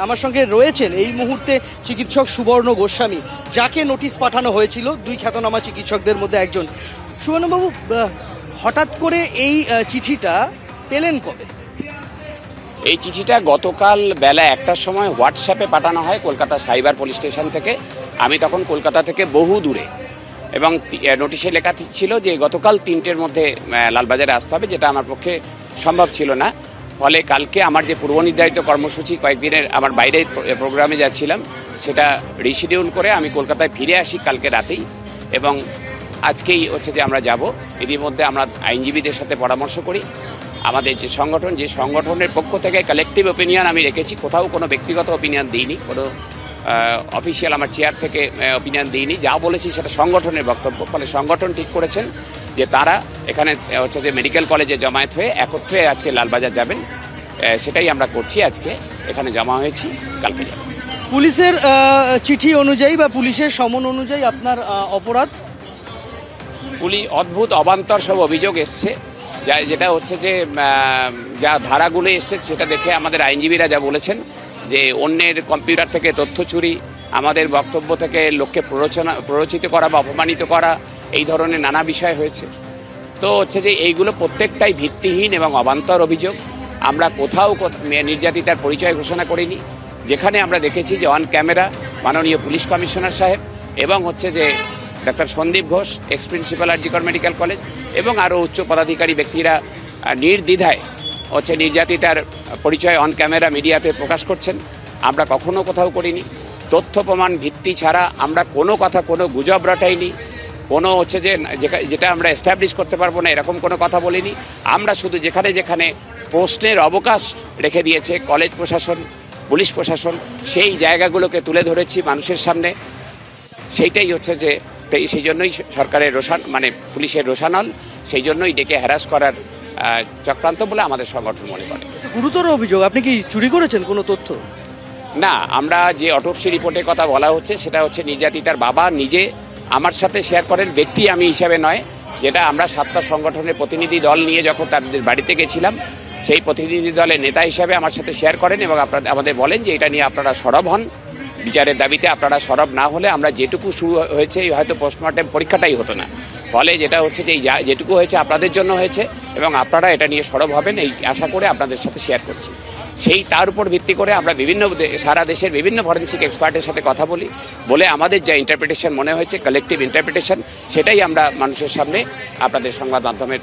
আমার সঙ্গে রয়েছেন এই মুহূর্তে চিকিৎসক সুবর্ণ গোস্বামী, যাকে নোটিশ পাঠানো হয়েছিল দুই খ্যাতনামা চিকিৎসকদের মধ্যে একজন। সুবর্ণবাবু, হঠাৎ করে এই চিঠিটা পেলেন কবে? এই চিঠিটা গতকাল বেলা 1টার সময় হোয়াটসঅ্যাপে পাঠানো হয় কলকাতা সাইবার পুলিশ স্টেশন থেকে। আমি তখন কলকাতা থেকে বহু দূরে, এবং নোটিশে লেখা ছিল যে গতকাল 3টের মধ্যে লালবাজারে আসতে হবে, যেটা আমার পক্ষে সম্ভব ছিল না। ফলে কালকে আমার যে পূর্বনির্ধারিত কর্মসূচি, কয়েকদিনের আমার বাইরে প্রোগ্রামে যাচ্ছিলাম, সেটা রিশিডিউল করে আমি কলকাতায় ফিরে আসি কালকে রাতেই, এবং আজকেই হচ্ছে যে আমরা যাব। এরই মধ্যে আমরা আইনজীবীদের সাথে পরামর্শ করি। আমাদের যে সংগঠনের পক্ষ থেকে কালেকটিভ ওপিনিয়ন আমি রেখেছি, কোথাও কোনো ব্যক্তিগত ওপিনিয়ন দিইনি, কোনো অফিসিয়াল আমার চেয়ার থেকে ওপিনিয়ন দিইনি। যা বলেছি সেটা সংগঠনের বক্তব্য। ফলে সংগঠন ঠিক করেছেন যে তারা এখানে হচ্ছে যে মেডিকেল কলেজে জমায়েত হয়ে একত্রে আজকে লালবাজার যাবেন। সেটাই আমরা করছি, আজকে এখানে জমা হয়েছি, কালকে যাব। পুলিশের চিঠি অনুযায়ী বা পুলিশের সমন অনুযায়ী আপনার অপরাধ? অদ্ভুত অবান্তর সব অভিযোগ এসছে, যেটা হচ্ছে যে যা ধারাগুলো এসছে সেটা দেখে আমাদের আইনজীবীরা যা বলেছেন যে অন্যের কম্পিউটার থেকে তথ্য চুরি, আমাদের বক্তব্য থেকে লোককে প্ররোচিত করা বা অপমানিত করা, এই ধরনের নানা বিষয় হয়েছে। তো হচ্ছে যে এইগুলো প্রত্যেকটাই ভিত্তিহীন এবং অবান্তর অভিযোগ। আমরা কোথাও নির্যাতিতার পরিচয় ঘোষণা করিনি। যেখানে আমরা দেখেছি যে অন ক্যামেরা মাননীয় পুলিশ কমিশনার সাহেব এবং হচ্ছে যে doctor Sandip Ghosh, ex principal RG Kar medical college, এবং আরও উচ্চ পদাধিকারী ব্যক্তিরা নির্দ্বিধায় হচ্ছে নির্যাতিতার পরিচয় অন ক্যামেরা মিডিয়াতে প্রকাশ করছেন। আমরা কখনো কোথাও করিনি। তথ্য প্রমাণ ভিত্তি ছাড়া আমরা কোনো কথা, কোনো গুজব রটাইনি, কোনো হচ্ছে যে যেটা আমরা এস্টাবলিশ করতে পারবো না এরকম কোনো কথা বলিনি। আমরা শুধু যেখানে যেখানে প্রশ্নের অবকাশ রেখে দিয়েছে কলেজ প্রশাসন, পুলিশ প্রশাসন, সেই জায়গাগুলোকে তুলে ধরেছি মানুষের সামনে। সেইটাই হচ্ছে যে সেই জন্যই সরকারের পুলিশের রোষানল, সেই জন্যই ডেকে হ্যারাস করার চক্রান্ত বলে আমাদের সংগঠন মনে করে। গুরুতর অভিযোগ, আপনি কি চুরি করেছেন কোনো তথ্য? না, আমরা যে অটোপসি রিপোর্টের কথা বলা হচ্ছে সেটা হচ্ছে নির্যাতিতার বাবা নিজে আমার সাথে শেয়ার করেন, ব্যক্তি আমি হিসাবে নয়। যেটা আমরা 7টা সংগঠনের প্রতিনিধি দল নিয়ে যখন তাদের বাড়িতে গেছিলাম, সেই প্রতিনিধি দলের নেতা হিসাবে আমার সাথে শেয়ার করেন এবং আমাদের বলেন যে এটা নিয়ে আপনারা সরব হন, বিচারের দাবিতে আপনারা সরব না হলে আমরা যেটুকু শুরু হয়েছে হয়তো পোস্টমর্টেম পরীক্ষাটাই হতো না। ফলে যেটা হচ্ছে যে যেটুকু হয়েছে আপনাদের জন্য হয়েছে এবং আপনারা এটা নিয়ে সরব হবেন, এই আশা করে আপনাদের সাথে শেয়ার করছি। তার উপর ভিত্তি করে আমরা সারা দেশের বিভিন্ন ফরেন্সিক এক্সপার্টের সাথে কথা বলে আমাদের যা ইন্টারপ্রিটেশন মনে হয়েছে, কালেকটিভ ইন্টারপ্রিটেশন, সেটাই আমরা মানুষের সামনে আপনাদের সংবাদ মাধ্যমে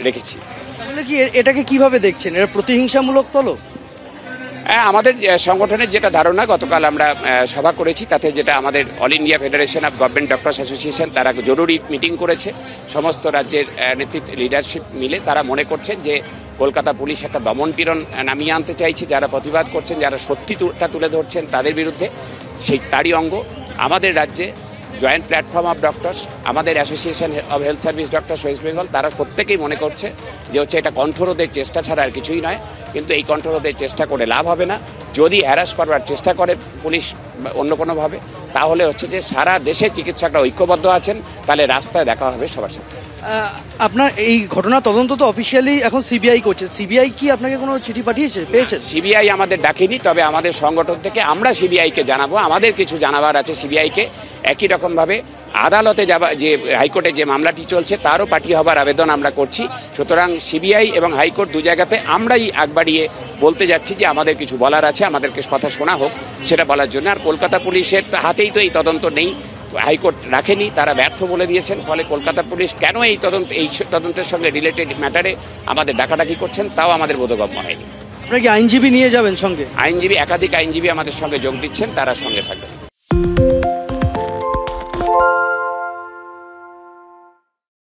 রেখেছি। তাহলে কি এটাকে কিভাবে দেখছেন? এটা প্রতিহিংসামূলক তলব? আমাদের সংগঠনের যেটা ধারণা, গতকাল আমরা সভা করেছি, তাতে যেটা আমাদের all India federation of government doctors association, তারা জরুরি মিটিং করেছে সমস্ত রাজ্যের নেতৃত্ব লিডারশিপ মিলে। তারা মনে করছেন যে কলকাতা পুলিশ একটা দমনপীড়ন নামিয়ে আনতে চাইছে। যারা প্রতিবাদ করছেন, যারা সত্যিটা তুলে ধরছেন তাদের বিরুদ্ধে, তারই অঙ্গ আমাদের রাজ্যে জয়েন্ট প্ল্যাটফর্ম অফ ডক্টরস, আমাদের association of health service doctors West Bengal, তারা প্রত্যেকেই মনে করছে যে হচ্ছে এটা কণ্ঠরোধের চেষ্টা ছাড়া আর কিছুই নয়। কিন্তু এই কণ্ঠরোধের চেষ্টা করে লাভ হবে না। যদি হ্যারাস করবার চেষ্টা করে পুলিশ অন্য কোনোভাবে, তাহলে হচ্ছে যে সারা দেশে চিকিৎসকরা ঐক্যবদ্ধ আছেন, তাহলে রাস্তায় দেখা হবে সবার সাথে। আপনার এই ঘটনা তদন্ত তো অফিসিয়ালি এখন সিবিআই করছে। সিবিআই কি আপনাকে কোনো চিঠি পেয়েছেন? সিবিআই আমাদের ডাকেনি, তবে আমাদের সংগঠন থেকে আমরা সিবিআইকে জানাবো, আমাদের কিছু জানাবার আছে সিবিআইকে। একই রকমভাবে আদালতে যে হাইকোর্টে যে মামলাটি চলছে তারও পার্টি হবার আবেদন আমরা করছি। সুতরাং সিবিআই এবং হাইকোর্ট দু জায়গাতে আমরাই আগ বাড়িয়ে বলতে যাচ্ছি যে আমাদের কিছু বলার আছে, আমাদেরকে কথা শোনা হোক, সেটা বলার জন্য। আর কলকাতা পুলিশের হাতেই তো এই তদন্ত নেই, হাইকোর্ট রাখেনি, তারা ব্যর্থ বলে দিয়েছেন। ফলে কলকাতা পুলিশ কেন এই তদন্তের সঙ্গে রিলেটেড ম্যাটারে আমাদের ডাকাডাকি করছেন, তাও আমাদের বোধগম্য হয়নি। আপনারা কি আইনজীবী নিয়ে যাবেন সঙ্গে? একাধিক আইনজীবী আমাদের সঙ্গে যোগ দিচ্ছেন, তারা সঙ্গে থাকবেন।